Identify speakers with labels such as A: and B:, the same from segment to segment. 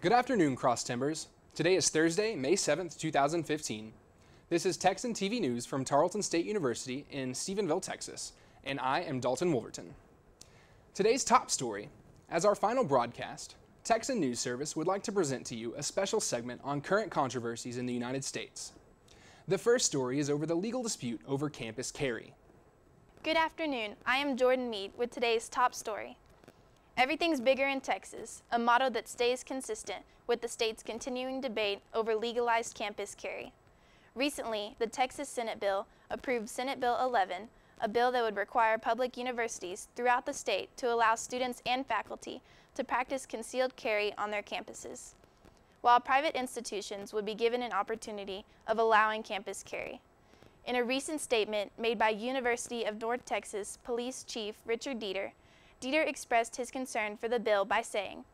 A: Good afternoon, Cross Timbers. Today is Thursday, May 7th, 2015. This is Texan TV News from Tarleton State University in Stephenville, Texas, and I am Dalton Wolverton. Today's top story. As our final broadcast, Texan News Service would like to present to you a special segment on current controversies in the United States. The first story is over the legal dispute over campus carry.
B: Good afternoon. I am Jordan Mead with today's top story. Everything's bigger in Texas, a motto that stays consistent with the state's continuing debate over legalized campus carry. Recently, the Texas Senate bill approved Senate Bill 11, a bill that would require public universities throughout the state to allow students and faculty to practice concealed carry on their campuses, while private institutions would be given an opportunity of allowing campus carry. In a recent statement made by University of North Texas Police Chief Richard Dieter expressed his concern for the bill by saying,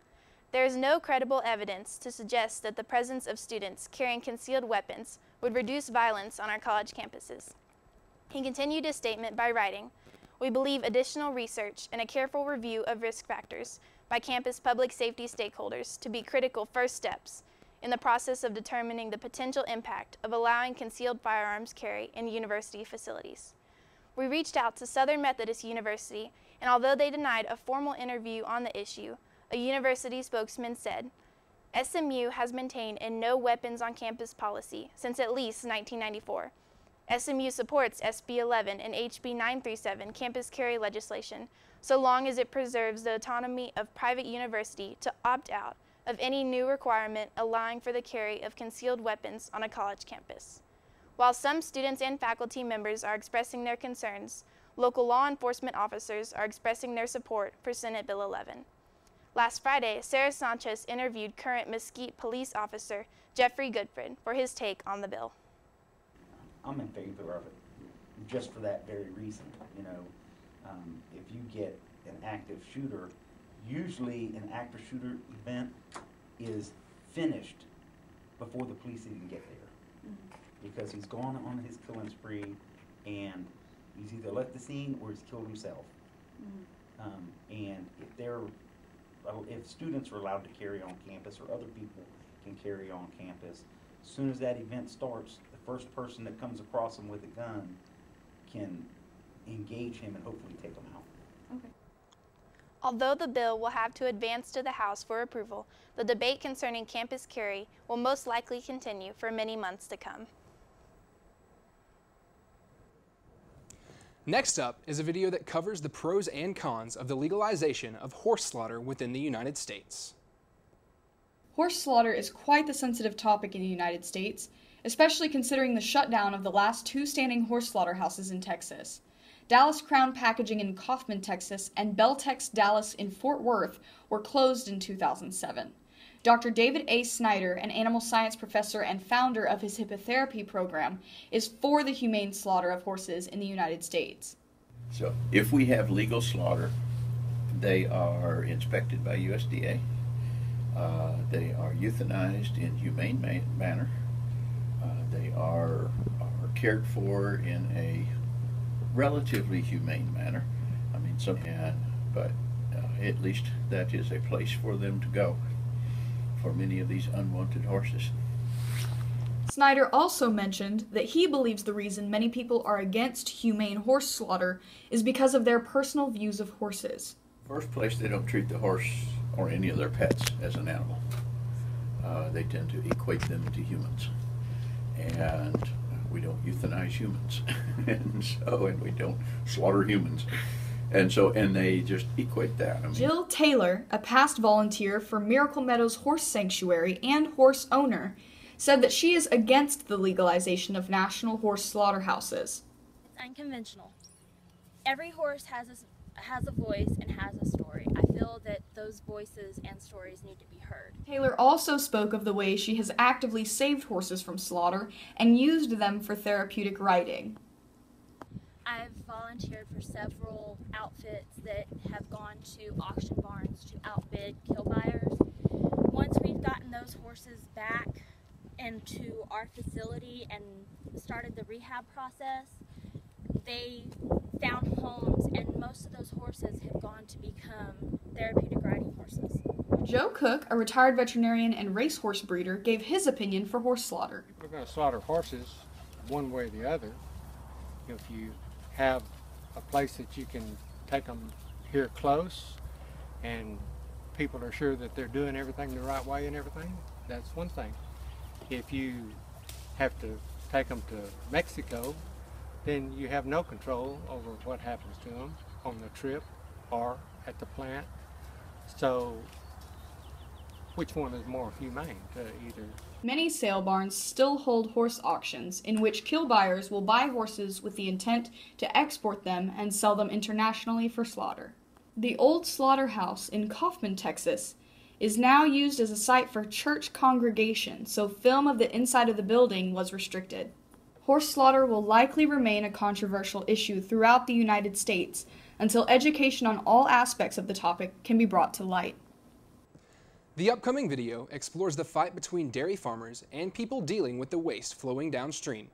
B: "There is no credible evidence to suggest that the presence of students carrying concealed weapons would reduce violence on our college campuses." He continued his statement by writing, "We believe additional research and a careful review of risk factors by campus public safety stakeholders to be critical first steps in the process of determining the potential impact of allowing concealed firearms carry in university facilities." We reached out to Southern Methodist University, and although they denied a formal interview on the issue, a university spokesman said, "SMU has maintained a no weapons on campus policy since at least 1994. SMU supports SB 11 and HB 937 campus carry legislation so long as it preserves the autonomy of private university to opt out of any new requirement allowing for the carry of concealed weapons on a college campus." While some students and faculty members are expressing their concerns, local law enforcement officers are expressing their support for Senate Bill 11. Last Friday, Sarah Sanchez interviewed current Mesquite police officer Jeffrey Goodfriend for his take on the bill.
C: I'm in favor of it, just for that very reason. You know, if you get an active shooter, usually an active shooter event is finished before the police even get there. Because he's gone on his killing spree and he's either left the scene or he's killed himself. And if students are allowed to carry on campus or other people can carry on campus, as soon as that event starts, the first person that comes across him with a gun can engage him and hopefully take him out.
B: Okay. Although the bill will have to advance to the House for approval, the debate concerning campus carry will most likely continue for many months to come.
A: Next up is a video that covers the pros and cons of the legalization of horse slaughter within the United States.
D: Horse slaughter is quite the sensitive topic in the United States, especially considering the shutdown of the last two standing horse slaughterhouses in Texas. Dallas Crown Packaging in Kaufman, Texas, and Beltex Dallas in Fort Worth were closed in 2007. Dr. David A. Snyder, an animal science professor and founder of his hippotherapy program, is for the humane slaughter of horses in the United States.
E: So if we have legal slaughter, they are inspected by USDA. They are euthanized in humane manner. They are cared for in a relatively humane manner. I mean, but at least that is a place for them to go for many of these unwanted horses.
D: Snyder also mentioned that he believes the reason many people are against humane horse slaughter is because of their personal views of horses.
E: First place, they don't treat the horse or any of their pets as an animal. They tend to equate them to humans. And we don't euthanize humans. and we don't slaughter humans. And they just equate that. I mean,
D: Jill Taylor, a past volunteer for Miracle Meadows Horse Sanctuary and horse owner, said that she is against the legalization of national horse slaughterhouses.
F: It's unconventional. Every horse has a voice and has a story. I feel that those voices and stories need to be heard.
D: Taylor also spoke of the way she has actively saved horses from slaughter and used them for therapeutic riding.
F: I've volunteered for several outfits that have gone to auction barns to outbid kill buyers. Once we've gotten those horses back into our facility and started the rehab process, they found homes, and most of those horses have gone to become therapeutic riding horses.
D: Joe Cook, a retired veterinarian and racehorse breeder, gave his opinion for horse slaughter.
G: We're going to slaughter horses one way or the other. If you have a place that you can take them here close and people are sure that they're doing everything the right way and everything, that's one thing. If you have to take them to Mexico, then you have no control over what happens to them on the trip or at the plant. So which one is more humane to either?
D: Many sale barns still hold horse auctions in which kill buyers will buy horses with the intent to export them and sell them internationally for slaughter. The old slaughterhouse in Kaufman, Texas, is now used as a site for church congregation, so film of the inside of the building was restricted. Horse slaughter will likely remain a controversial issue throughout the United States until education on all aspects of the topic can be brought to light.
A: The upcoming video explores the fight between dairy farmers and people dealing with the waste flowing downstream.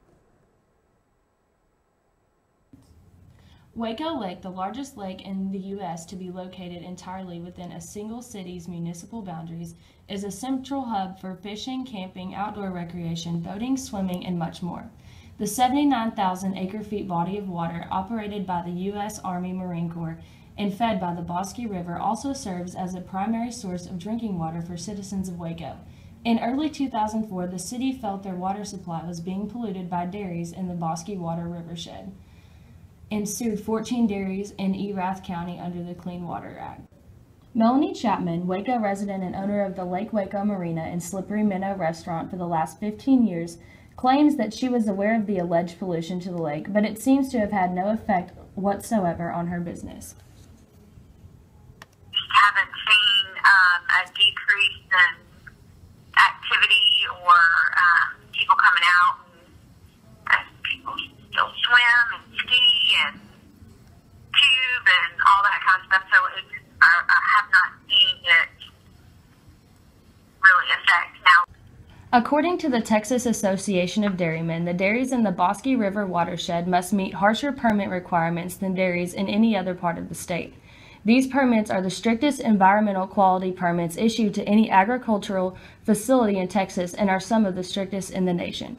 H: Waco Lake, the largest lake in the U.S. to be located entirely within a single city's municipal boundaries, is a central hub for fishing, camping, outdoor recreation, boating, swimming, and much more. The 79,000 acre-feet body of water operated by the U.S. Army Marine Corps and fed by the Bosque River also serves as a primary source of drinking water for citizens of Waco. In early 2004, the city felt their water supply was being polluted by dairies in the Bosque Water Rivershed and sued 14 dairies in Erath County under the Clean Water Act. Melanie Chapman, Waco resident and owner of the Lake Waco Marina and Slippery Minnow restaurant for the last 15 years, claims that she was aware of the alleged pollution to the lake, but it seems to have had no effect whatsoever on her business.
I: Haven't seen a decrease in activity or people coming out, and people still swim and ski and tube and all that kind of stuff. So I have not seen it really affect now.
H: According to the Texas Association of Dairymen, the dairies in the Bosque River watershed must meet harsher permit requirements than dairies in any other part of the state. These permits are the strictest environmental quality permits issued to any agricultural facility in Texas and are some of the strictest in the nation.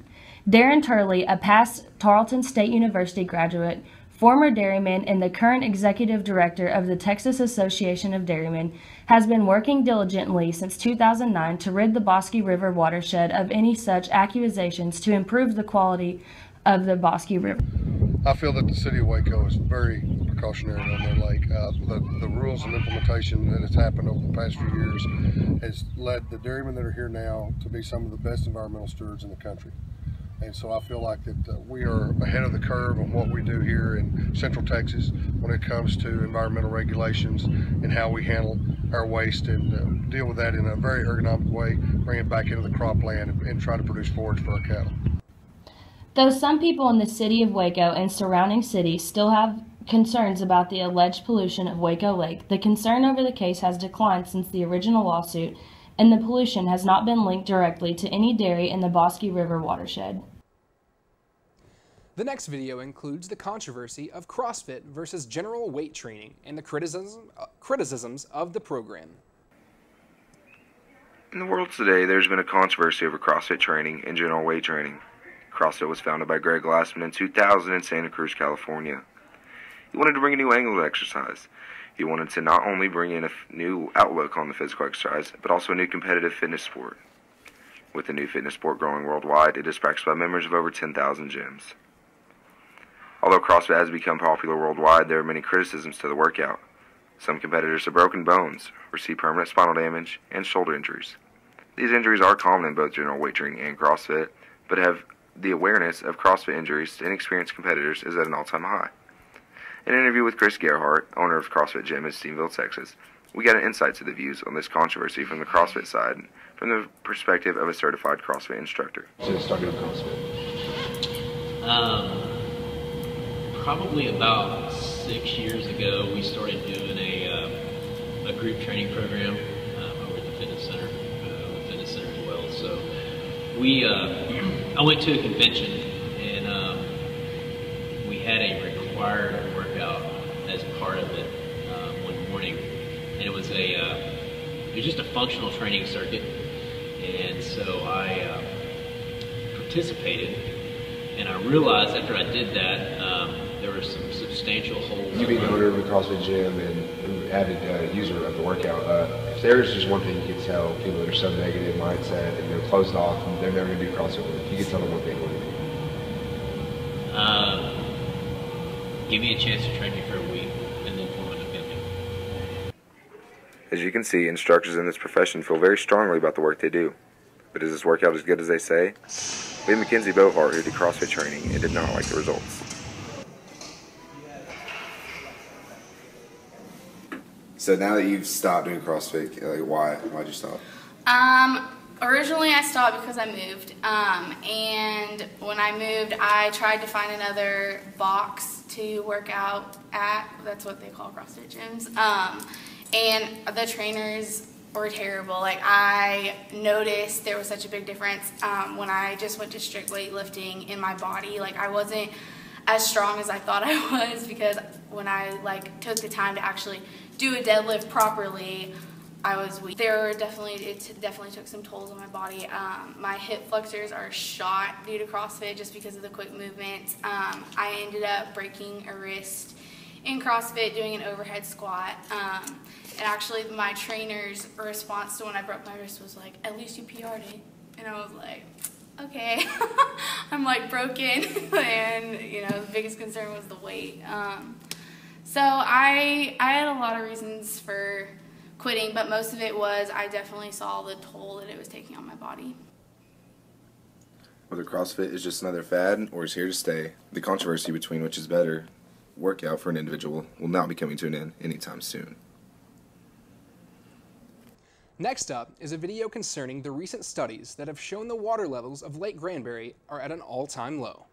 H: Darren Turley, a past Tarleton State University graduate, former dairyman, and the current executive director of the Texas Association of Dairymen, has been working diligently since 2009 to rid the Bosque River watershed of any such accusations to improve the quality of the Bosque River.
J: I feel that the city of Waco is very precautionary on their lake. The rules and implementation that has happened over the past few years has led the dairymen that are here now to be some of the best environmental stewards in the country. And so I feel like that we are ahead of the curve on what we do here in Central Texas when it comes to environmental regulations and how we handle our waste and deal with that in a very ergonomic way, bring it back into the cropland and try to produce forage for our cattle.
H: Though some people in the city of Waco and surrounding cities still have concerns about the alleged pollution of Waco Lake, the concern over the case has declined since the original lawsuit, and the pollution has not been linked directly to any dairy in the Bosque River watershed.
A: The next video includes the controversy of CrossFit versus general weight training and the criticisms of the program.
K: In the world today, there's been a controversy over CrossFit training and general weight training. CrossFit was founded by Greg Glassman in 2000 in Santa Cruz, California. He wanted to bring a new angle to exercise. He wanted to not only bring in a new outlook on the physical exercise, but also a new competitive fitness sport. With the new fitness sport growing worldwide, it is practiced by members of over 10,000 gyms. Although CrossFit has become popular worldwide, there are many criticisms to the workout. Some competitors have broken bones, received permanent spinal damage, and shoulder injuries. These injuries are common in both general weight training and CrossFit, but the awareness of CrossFit injuries to inexperienced competitors is at an all-time high. In an interview with Chris Gerhardt, owner of CrossFit Gym in Stephenville, Texas, we got an insight to the views on this controversy from the CrossFit side, from the perspective of a certified CrossFit instructor.
L: Since starting CrossFit? Probably about 6 years ago, we started doing a group training program over at the fitness center, as well. So I went to a convention, and we had a required workout as part of it one morning, and it was was just a functional training circuit, and so I participated, and I realized after I did that there were some substantial holes.
M: You being the owner of a CrossFit gym and an avid user of the workout, if there's just one thing you could tell people that are so negative mindset and they're closed off and they're never going to do CrossFit with it, you could tell them what they would do.
L: Give me a chance to train me for a week and then form an opinion.
K: As you can see, instructors in this profession feel very strongly about the work they do. But is this workout as good as they say? We had Mackenzie Bohart who did CrossFit training and did not like the results.
M: So now that you've stopped doing CrossFit, like why'd you stop?
N: Originally I stopped because I moved, and when I moved I tried to find another box to work out at. That's what they call CrossFit gyms, and the trainers were terrible. Like, I noticed there was such a big difference when I just went to strict weightlifting in my body. Like, I wasn't as strong as I thought I was, because when I took the time to actually do a deadlift properly, I was weak. It definitely took some tolls on my body. My hip flexors are shot due to CrossFit just because of the quick movements. I ended up breaking a wrist in CrossFit doing an overhead squat. And actually my trainer's response to when I broke my wrist was like, "At least you PR'd it." And I was like, okay. I'm broken, and the biggest concern was the weight. So I had a lot of reasons for quitting, but most of it was I definitely saw the toll that it was taking on my body.
K: Whether CrossFit is just another fad or is here to stay, the controversy between which is better workout for an individual will not be coming to an end anytime soon.
A: Next up is a video concerning the recent studies that have shown the water levels of Lake Granbury are at an all-time low.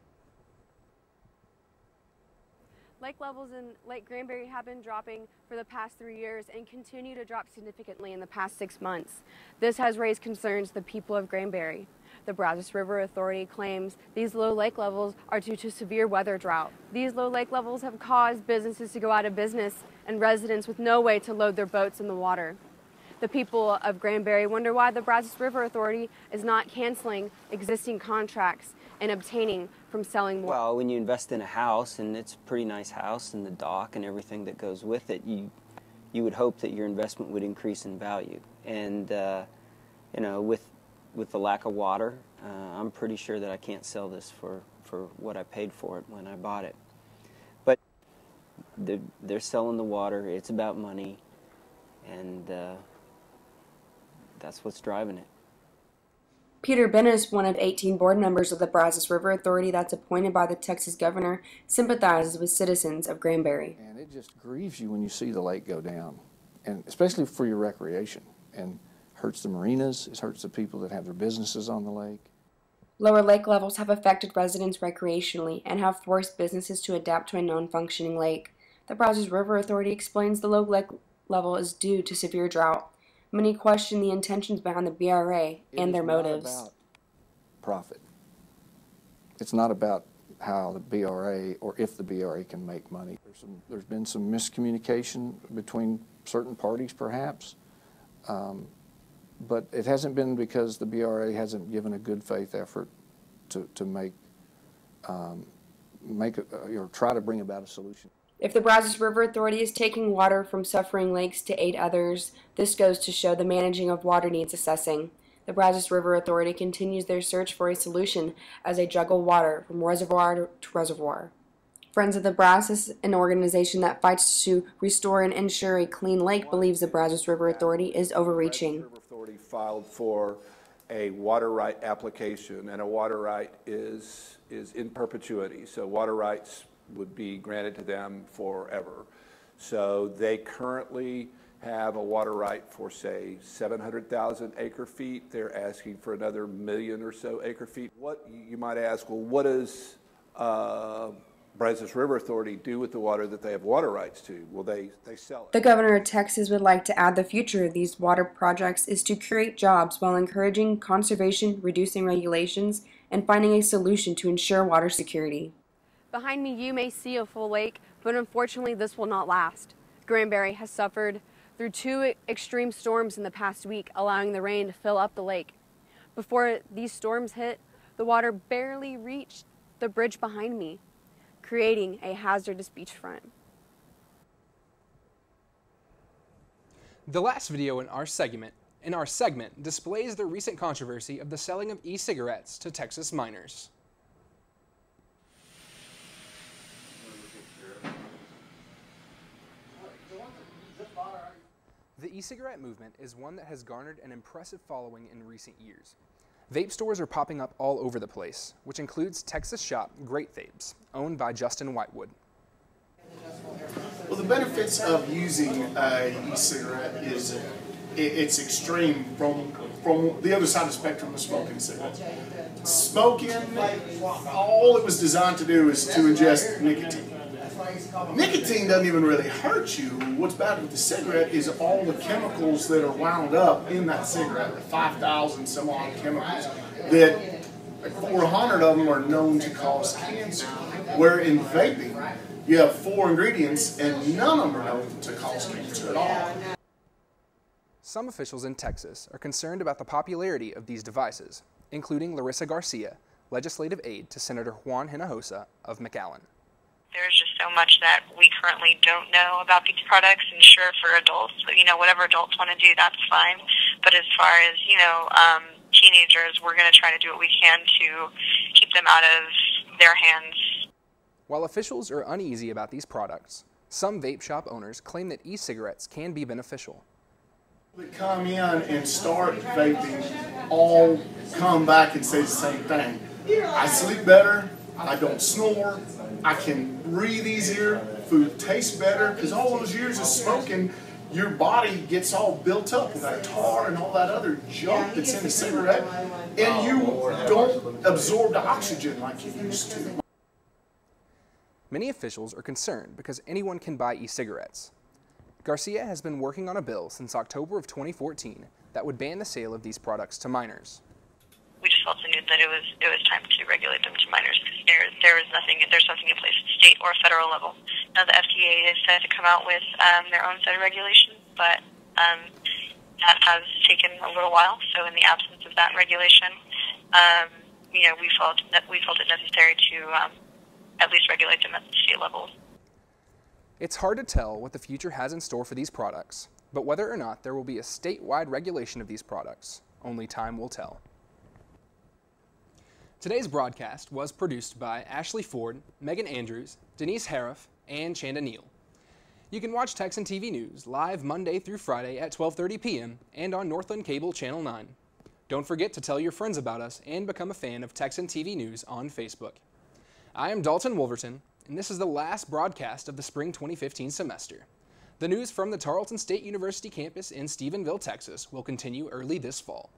O: Lake levels in Lake Granbury have been dropping for the past 3 years and continue to drop significantly in the past 6 months. This has raised concerns to the people of Granbury. The Brazos River Authority claims these low lake levels are due to severe weather drought. These low lake levels have caused businesses to go out of business and residents with no way to load their boats in the water. The people of Granbury wonder why the Brazos River Authority is not canceling existing contracts and obtaining from selling more.
P: Well, when you invest in a house, and it's a pretty nice house, and the dock and everything that goes with it, you would hope that your investment would increase in value. And with the lack of water, I'm pretty sure that I can't sell this for what I paid for it when I bought it. But they're selling the water. It's about money, and that's what's driving it.
Q: Peter Bennis, one of 18 board members of the Brazos River Authority that's appointed by the Texas governor, sympathizes with citizens of Granbury.
R: And it just grieves you when you see the lake go down, and especially for your recreation, and hurts the marinas, it hurts the people that have their businesses on the lake.
Q: Lower lake levels have affected residents recreationally and have forced businesses to adapt to a non-functioning lake. The Brazos River Authority explains the low lake level is due to severe drought. Many question the intentions behind the BRA and their motives.
R: It's not about profit. It's not about how the BRA or if the BRA can make money. There's been some miscommunication between certain parties, perhaps, but it hasn't been because the BRA hasn't given a good faith effort to try to bring about a solution.
Q: If the Brazos River Authority is taking water from suffering lakes to aid others, this goes to show the managing of water needs assessing. The Brazos River Authority continues their search for a solution as they juggle water from reservoir to reservoir. Friends of the Brazos, an organization that fights to restore and ensure a clean lake, believes the Brazos River Authority is overreaching.
S: The Brazos River Authority filed for a water right application, and a water right is in perpetuity. So water rights would be granted to them forever. So they currently have a water right for, say, 700,000 acre feet. They're asking for another million or so acre feet. What, you might ask, well, what does Brazos River Authority do with the water that they have water rights to? Well, they sell it.
Q: The governor of Texas would like to add the future of these water projects is to create jobs while encouraging conservation, reducing regulations, and finding a solution to ensure water security.
O: Behind me you may see a full lake, but unfortunately this will not last. Granbury has suffered through 2 extreme storms in the past week, allowing the rain to fill up the lake. Before these storms hit, the water barely reached the bridge behind me, creating a hazardous beachfront.
A: The last video in our segment displays the recent controversy of the selling of e-cigarettes to Texas minors. The e-cigarette movement is one that has garnered an impressive following in recent years. Vape stores are popping up all over the place, which includes Texas shop Great Vapes, owned by Justin Whitewood.
T: Well, the benefits of using an e-cigarette is it's extreme from the other side of the spectrum of smoking cigarettes. Smoking, all it was designed to do is to ingest nicotine. Nicotine doesn't even really hurt you. What's bad with the cigarette is all the chemicals that are wound up in that cigarette, the 5,000 some odd chemicals, that 400 of them are known to cause cancer. Where in vaping, you have 4 ingredients and none of them are known to cause cancer at all.
A: Some officials in Texas are concerned about the popularity of these devices, including Larissa Garcia, legislative aide to Senator Juan Hinojosa of McAllen.
I: There's just so much that we currently don't know about these products, and sure, for adults, whatever adults want to do, that's fine. But as far as, teenagers, we're going to try to do what we can to keep them out of their hands.
A: While officials are uneasy about these products, some vape shop owners claim that e-cigarettes can be beneficial.
T: That come in and start vaping all come back and say the same thing. I sleep better, I don't snore, I can breathe easier, food tastes better, because all those years of smoking, your body gets all built up with that tar and all that other junk that's in a cigarette, and you don't absorb the oxygen like you used to.
A: Many officials are concerned because anyone can buy e-cigarettes. Garcia has been working on a bill since October of 2014 that would ban the sale of these products to minors.
I: We just felt that it was time to regulate them to minors, because there's nothing in place at state or federal level. Now the FDA is set to come out with their own set of regulations, but that has taken a little while. So in the absence of that regulation, we felt it necessary to at least regulate them at the state level.
A: It's hard to tell what the future has in store for these products, but whether or not there will be a statewide regulation of these products, only time will tell. Today's broadcast was produced by Ashley Ford, Megan Andrews, Denise Hariff, and Chanda Neal. You can watch Texan TV News live Monday through Friday at 12:30 p.m. and on Northland Cable Channel 9. Don't forget to tell your friends about us and become a fan of Texan TV News on Facebook. I am Dalton Wolverton, and this is the last broadcast of the spring 2015 semester. The news from the Tarleton State University campus in Stephenville, Texas will continue early this fall.